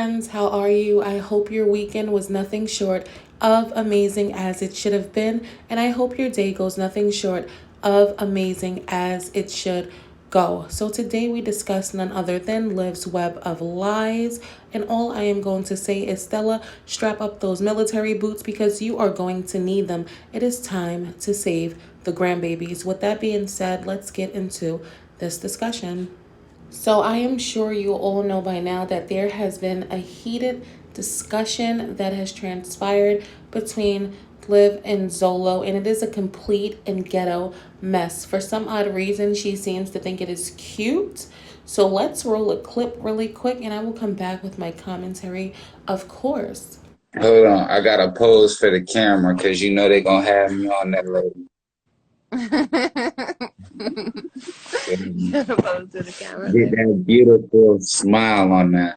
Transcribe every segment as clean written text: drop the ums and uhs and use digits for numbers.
friends, how are you? I hope your weekend was nothing short of amazing as it should have been, and I hope your day goes nothing short of amazing as it should go. So today we discuss none other than Liv's web of lies, and all I am going to say is Stella, strap up those military boots because you are going to need them. It is time to save the grandbabies. With that being said, let's get into this discussion. So I am sure you all know by now that there has been a heated discussion that has transpired between Liv and Zolo, and it is a complete and ghetto mess. For some odd reason, she seems to think it is cute. So let's roll a clip really quick, and I will come back with my commentary, of course. Hold on, I got to pose for the camera because you know they're going to have me on that later. Get that beautiful smile on that.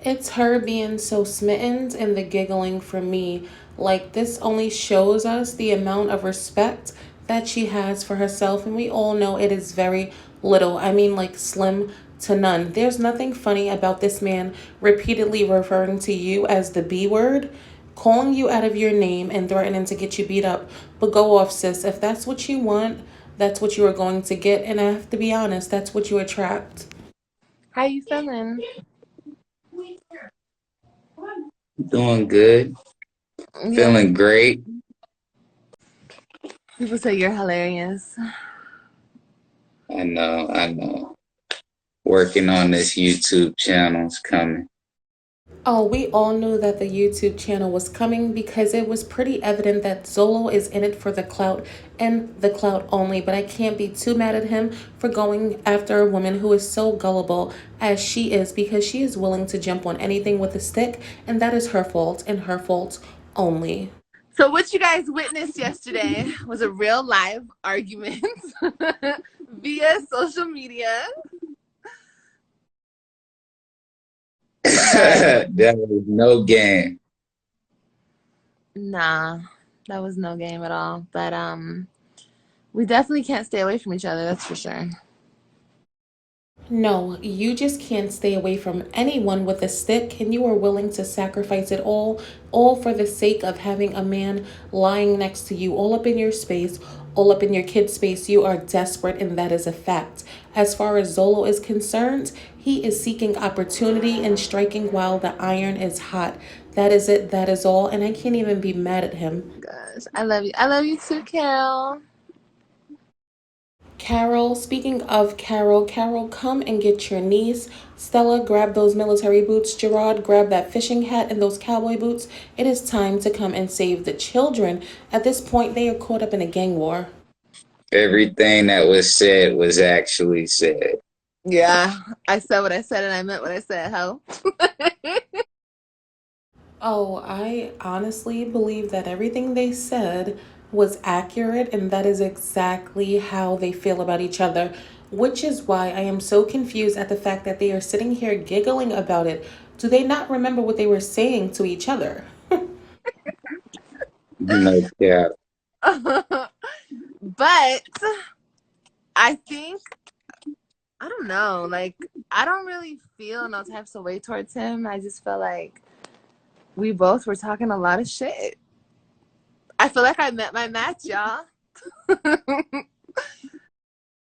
It's her being so smitten and the giggling from me. Like, this only shows us the amount of respect that she has for herself, and we all know it is very little. I mean, like, slim to none. There's nothing funny about this man repeatedly referring to you as the B word, calling you out of your name, and threatening to get you beat up. But go off, sis. If that's what you want, that's what you are going to get. And I have to be honest, that's what you attract. How you feeling? Doing good. Yeah. Feeling great. People say you're hilarious. I know. Working on this YouTube channel is coming. Oh, we all knew that the YouTube channel was coming because it was pretty evident that Zolo is in it for the clout and the clout only. But I can't be too mad at him for going after a woman who is so gullible as she is, because she is willing to jump on anything with a stick, and that is her fault and her fault only. So what you guys witnessed yesterday was a real live argument via social media. That was no game. Nah, that was no game at all. But we definitely can't stay away from each other, that's for sure. No, you just can't stay away from anyone with a stick, and you are willing to sacrifice it all for the sake of having a man lying next to you, all up in your space, all up in your kid's space. You are desperate, and that is a fact. As far as Zolo is concerned, he is seeking opportunity and striking while the iron is hot. That is it. That is all. And I can't even be mad at him. Gosh, I love you. I love you too, Carol. Carol, speaking of Carol, come and get your niece. Stella, grab those military boots. Gerard, grab that fishing hat and those cowboy boots. It is time to come and save the children. At this point, they are caught up in a gang war. Everything that was said was actually said. Yeah, I said what I said and I meant what I said, ho. Oh, I honestly believe that everything they said was accurate, and that is exactly how they feel about each other, which is why I am so confused at the fact that they are sitting here giggling about it. Do they not remember what they were saying to each other? No doubt. But I think, I don't know, like, I don't really feel no types of way towards him. I just feel like we both were talking a lot of shit. I feel like I met my match, y'all.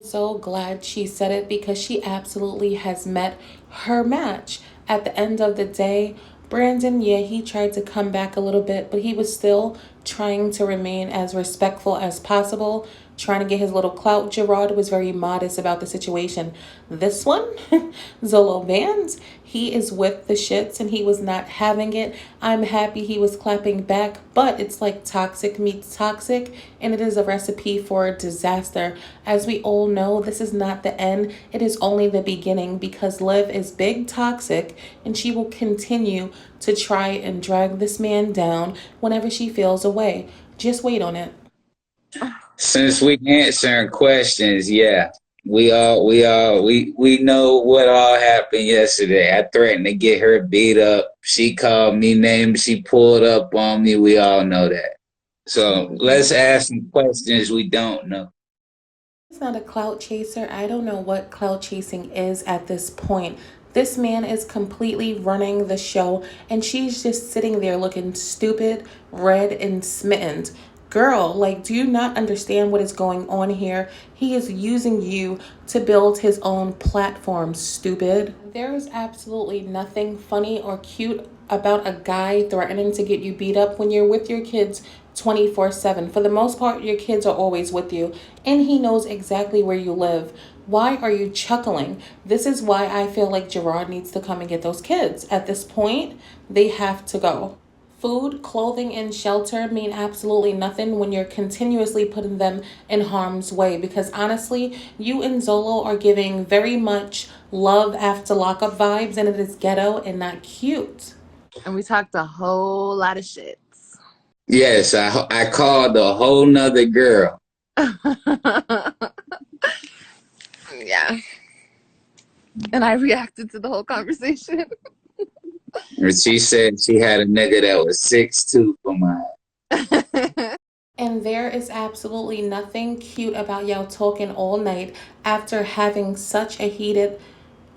So glad she said it, because she absolutely has met her match. At the end of the day, Brandon, yeah, he tried to come back a little bit, but he was still trying to remain as respectful as possible, trying to get his little clout. Gerard was very modest about the situation. This one, Zolo Vans, he is with the shits and he was not having it. I'm happy he was clapping back, but it's like toxic meets toxic, and it is a recipe for disaster. As we all know, this is not the end. It is only the beginning, because Liv is big toxic, and she will continue to try and drag this man down whenever she feels a way. Just wait on it. Since we answering questions, yeah, we know what all happened yesterday. I threatened to get her beat up. She called me names. She pulled up on me. We all know that. So let's ask some questions we don't know. He's not a clout chaser. I don't know what clout chasing is at this point. This man is completely running the show, and she's just sitting there looking stupid, red, and smitten. Girl, like, do you not understand what is going on here? He is using you to build his own platform, stupid. There is absolutely nothing funny or cute about a guy threatening to get you beat up when you're with your kids 24/7. For the most part, your kids are always with you, and he knows exactly where you live. Why are you chuckling? This is why I feel like Gerard needs to come and get those kids. At this point, they have to go. Food, clothing, and shelter mean absolutely nothing when you're continuously putting them in harm's way, because honestly, you and Zolo are giving very much love after lockup vibes, and it is ghetto and not cute. And we talked a whole lot of shit. Yes, I called a whole nother girl. Yeah. And I reacted to the whole conversation. And she said she had a nigga that was 6'2" for mine. And there is absolutely nothing cute about y'all talking all night after having such a heated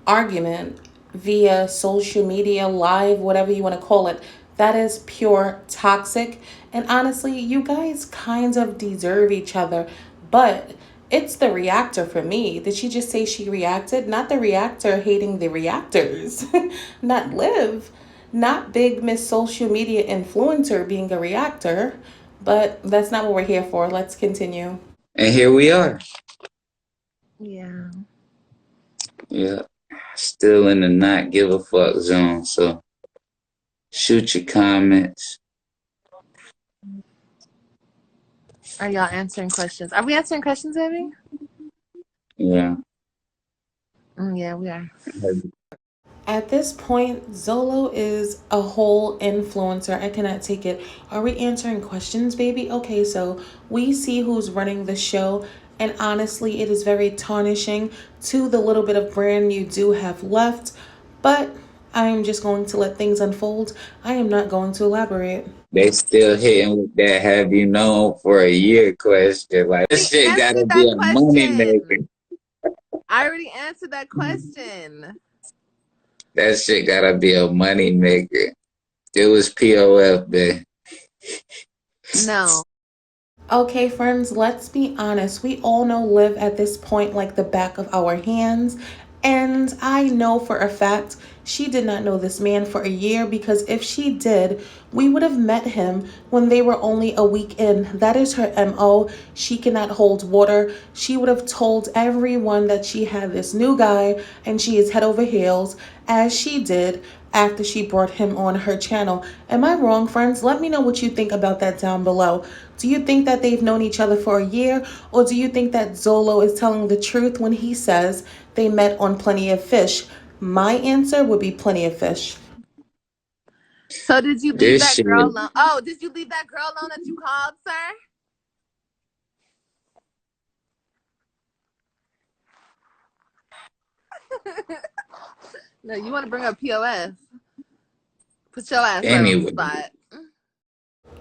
argument via social media, live, whatever you want to call it. That is pure toxic. And honestly, you guys kind of deserve each other. But it's the reactor for me. Did she just say she reacted? Not the reactor hating the reactors. Not Liv. Not big Miss Social Media Influencer being a reactor. But that's not what we're here for. Let's continue. And here we are. Yeah. Yeah. Still in the not give a fuck zone. So shoot your comments. Are y'all answering questions? Are we answering questions, baby? Yeah. Yeah, we are. At this point, Zolo is a whole influencer. I cannot take it. Are we answering questions, baby? Okay, so we see who's running the show, and honestly, it is very tarnishing to the little bit of brand you do have left, but I am just going to let things unfold. I am not going to elaborate. They still hitting with that have you known for a year question. Like, this shit gotta Answered be that a money maker. question. I already answered that question. That shit gotta be a money maker. It was POF, man. No. Okay, friends, let's be honest. We all know Liv at this point like the back of our hands. And I know for a fact she did not know this man for a year, because if she did, we would have met him when they were only a week in. That is her MO. She cannot hold water. She would have told everyone that she had this new guy and she is head over heels, as she did after she brought him on her channel. Am I wrong, friends? Let me know what you think about that down below. Do you think that they've known each other for a year, or do you think that Zolo is telling the truth when he says they met on Plenty of Fish? My answer would be Plenty of Fish. So did you leave This that shit. girl alone? Oh, did you leave that girl alone that you called, sir? No, you want to bring up POS. Put your ass right on the Anyway. spot.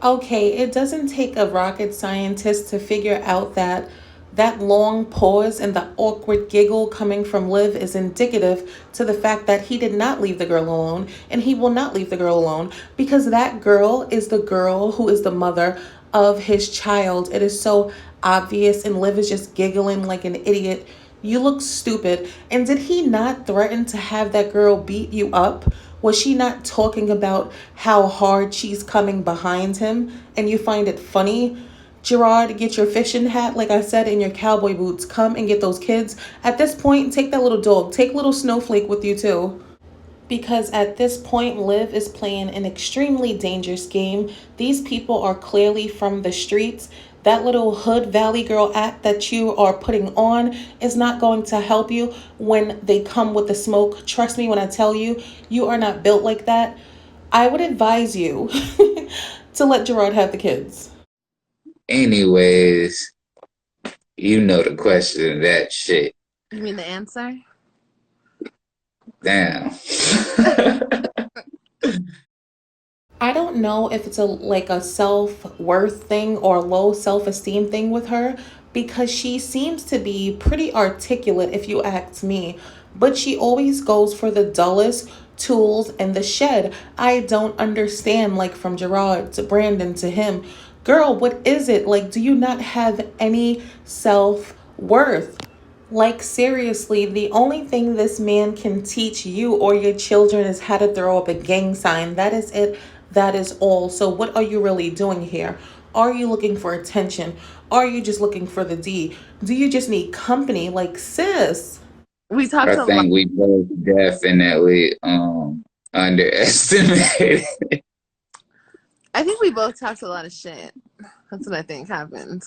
Okay, it doesn't take a rocket scientist to figure out that that long pause and the awkward giggle coming from Liv is indicative to the fact that he did not leave the girl alone, and he will not leave the girl alone, because that girl is the girl who is the mother of his child. It is so obvious, and Liv is just giggling like an idiot. You look stupid. And did he not threaten to have that girl beat you up? Was she not talking about how hard she's coming behind him, and you find it funny? Gerard, get your fishing hat, like I said, and your cowboy boots. Come and get those kids. At this point, take that little dog. Take little Snowflake with you too. Because at this point, Liv is playing an extremely dangerous game. These people are clearly from the streets. That little Hood Valley Girl act that you are putting on is not going to help you when they come with the smoke. Trust me when I tell you, you are not built like that. I would advise you to let Gerard have the kids. Anyways, you know the question of that shit. You mean the answer? Damn. I don't know if it's a self-worth thing or low self-esteem thing with her, because she seems to be pretty articulate, if you ask me, but she always goes for the dullest tools in the shed. I don't understand, like from Gerard to Brandon to him. Girl, what is it? Like, do you not have any self worth? Like, seriously, the only thing this man can teach you or your children is how to throw up a gang sign. That is it. That is all. So, what are you really doing here? Are you looking for attention? Are you just looking for the D? Do you just need company? Like, sis. We talked I a lot. think we both definitely underestimated. I think we both talked a lot of shit. That's what I think happened.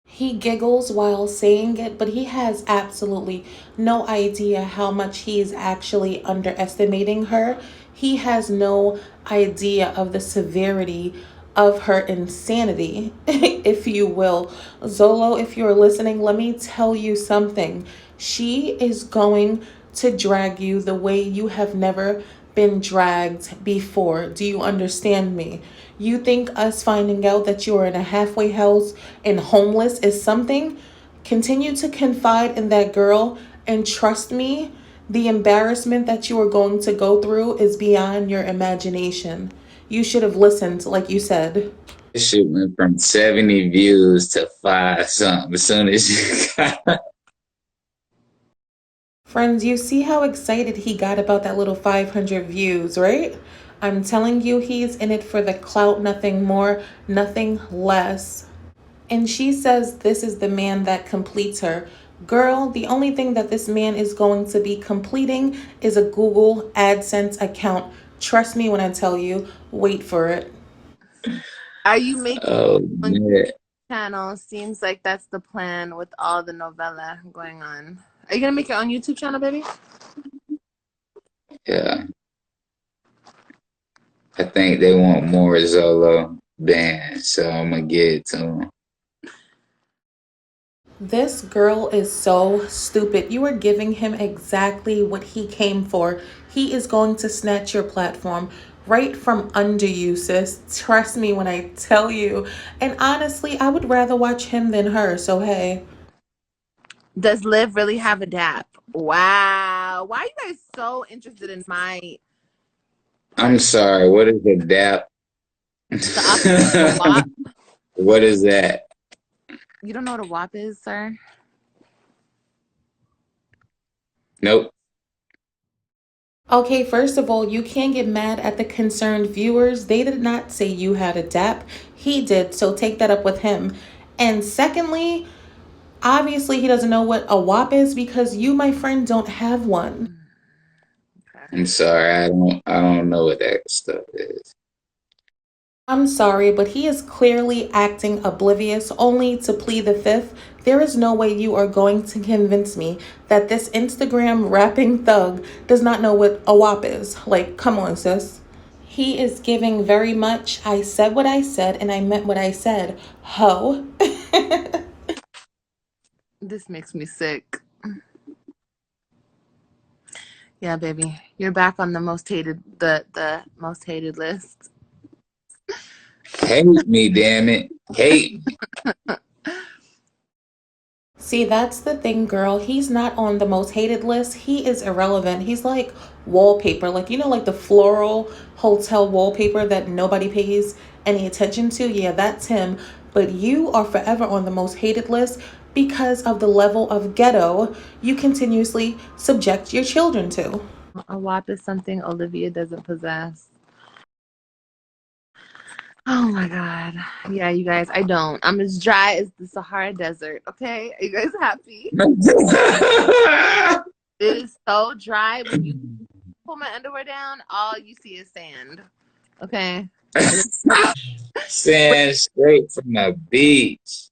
He giggles while saying it, but he has absolutely no idea how much he is actually underestimating her. He has no idea of the severity of her insanity, if you will. Zolo, if you're listening, let me tell you something. She is going to drag you the way you have never been dragged before. Do you understand me? You think us finding out that you are in a halfway house and homeless is something? Continue to confide in that girl and trust me, the embarrassment that you are going to go through is beyond your imagination. You should have listened, like you said. This shit went from 70 views to five something as soon as you got. Friends, you see how excited he got about that little 500 views, right? I'm telling you, he's in it for the clout, nothing more, nothing less. And she says this is the man that completes her. Girl, the only thing that this man is going to be completing is a Google AdSense account. Trust me when I tell you, wait for it. Are you making Oh on man, channel? Seems like that's the plan with all the novella going on. Are you gonna make your own YouTube channel, baby? yeah. I think they want more Zolo bands, so I'm gonna get it to them. This girl is so stupid. You are giving him exactly what he came for. He is going to snatch your platform right from under you, sis. Trust me when I tell you. And honestly, I would rather watch him than her. So, hey. Does Liv really have a DAP? Wow. Why are you guys so interested in my I'm part? sorry. What is a DAP? The opposite of a WAP? What is that? You don't know what a WAP is, sir? Nope. Okay, first of all, you can't get mad at the concerned viewers. They did not say you had a DAP. He did, so take that up with him. And secondly, obviously he doesn't know what a WAP is because you, my friend, don't have one. Okay. I'm sorry. I don't know what that stuff is. I'm sorry, but he is clearly acting oblivious only to plead the fifth. There is no way you are going to convince me that this Instagram rapping thug does not know what a WAP is. Like, come on, sis. He is giving very much. I said what I said and I meant what I said. Ho. This makes me sick. Yeah, baby. You're back on the most hated the most hated list. Hate me, damn it. Hate me. See, that's the thing, girl. He's not on the most hated list. He is irrelevant. He's like wallpaper, like, you know, like the floral hotel wallpaper that nobody pays any attention to. Yeah, that's him. But you are forever on the most hated list because of the level of ghetto you continuously subject your children to. A WAP is something Olivia doesn't possess. Oh my god. Yeah, you guys, I don't. I'm as dry as the Sahara Desert. Okay? Are you guys happy? It is so dry. When you pull my underwear down, all you see is sand. Okay? Sand straight from the beach.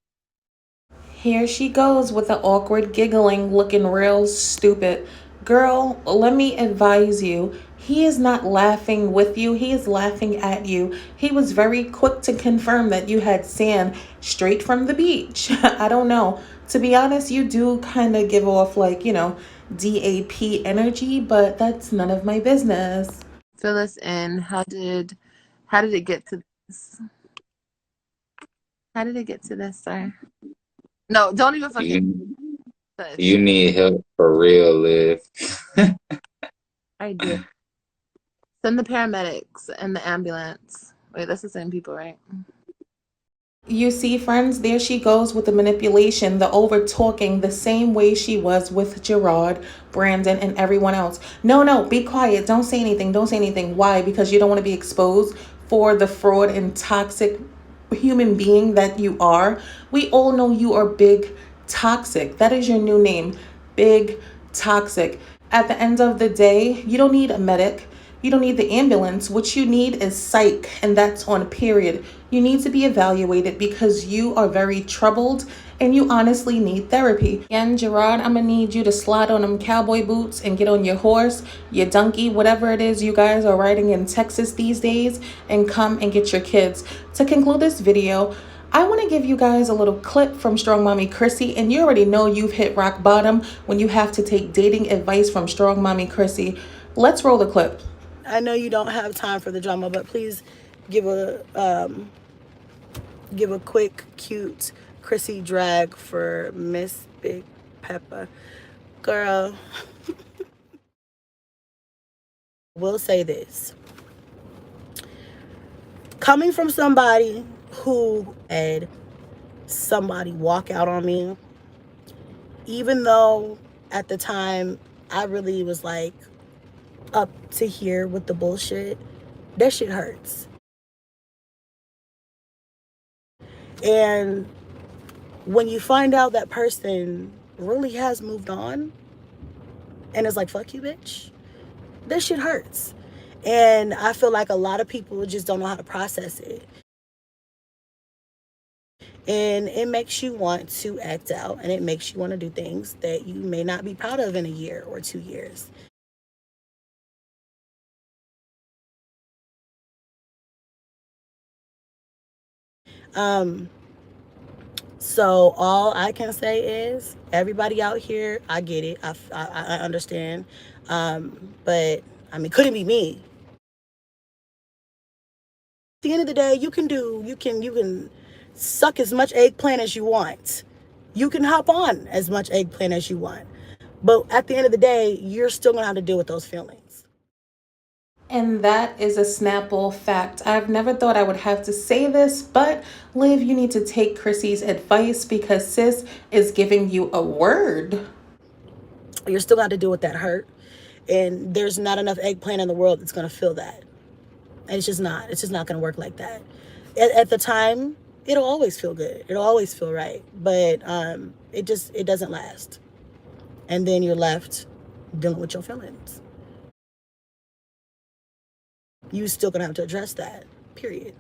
Here she goes with the awkward giggling, looking real stupid. Girl, let me advise you. He is not laughing with you, he is laughing at you. He was very quick to confirm that you had sand straight from the beach. I don't know. To be honest, you do kind of give off, like, you know, DAP energy, but that's none of my business. Fill us in. How did it get to this? How did it get to this, sir? No, don't even fucking You touch. you need help for real, Liv. I do. Send the paramedics and the ambulance. Wait, that's the same people, right? You see, friends, there she goes with the manipulation, the over talking, the same way she was with Gerard, Brandon, and everyone else. No, no, be quiet. Don't say anything. Don't say anything. Why? Because you don't want to be exposed for the fraud and toxic human being that you are. We all know you are big toxic. That is your new name. Big toxic. At the end of the day, you don't need a medic. You don't need the ambulance. What you need is psych, and that's on period. You need to be evaluated because you are very troubled and you honestly need therapy. And Gerard, I'm gonna need you to slide on them cowboy boots and get on your horse, your donkey, whatever it is you guys are riding in Texas these days, and come and get your kids. To conclude this video, I want to give you guys a little clip from Strong Mommy Chrissy, and you already know you've hit rock bottom when you have to take dating advice from Strong Mommy Chrissy. Let's roll the clip. I know you don't have time for the drama, but please give a quick, cute Chrissy drag for Miss Big Peppa. Girl, will say this. Coming from somebody who had somebody walk out on me, even though at the time I really was like up to here with the bullshit, that shit hurts. And when you find out that person really has moved on and is like, fuck you, bitch, that shit hurts. And I feel like a lot of people just don't know how to process it. And it makes you want to act out, and it makes you want to do things that you may not be proud of in a year or 2 years. So all I can say is, everybody out here, I get it. I understand. But I mean, couldn't be me. At the end of the day, you can suck as much eggplant as you want. You can hop on as much eggplant as you want. But at the end of the day, you're still gonna have to deal with those feelings. And that is a Snapple fact. I've never thought I would have to say this, but Liv, you need to take Chrissy's advice because sis is giving you a word. You're still gonna have to deal with that hurt. And there's not enough eggplant in the world that's gonna fill that. And it's just not gonna work like that. At the time, it'll always feel good. It'll always feel right. But it doesn't last. And then you're left dealing with your feelings. You still gonna have to address that, period.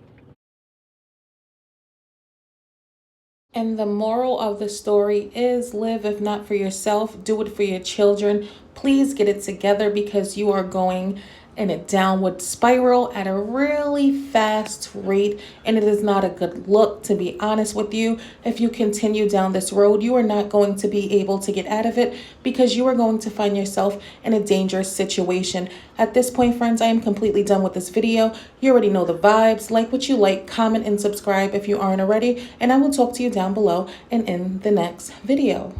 And the moral of the story is live, if not for yourself, do it for your children. Please get it together because you are going in a downward spiral at a really fast rate, and it is not a good look, to be honest with you. If you continue down this road, you are not going to be able to get out of it because you are going to find yourself in a dangerous situation. At this point, friends, I am completely done with this video. You already know the vibes. Like what you like, comment, and subscribe if you aren't already, and I will talk to you down below and in the next video.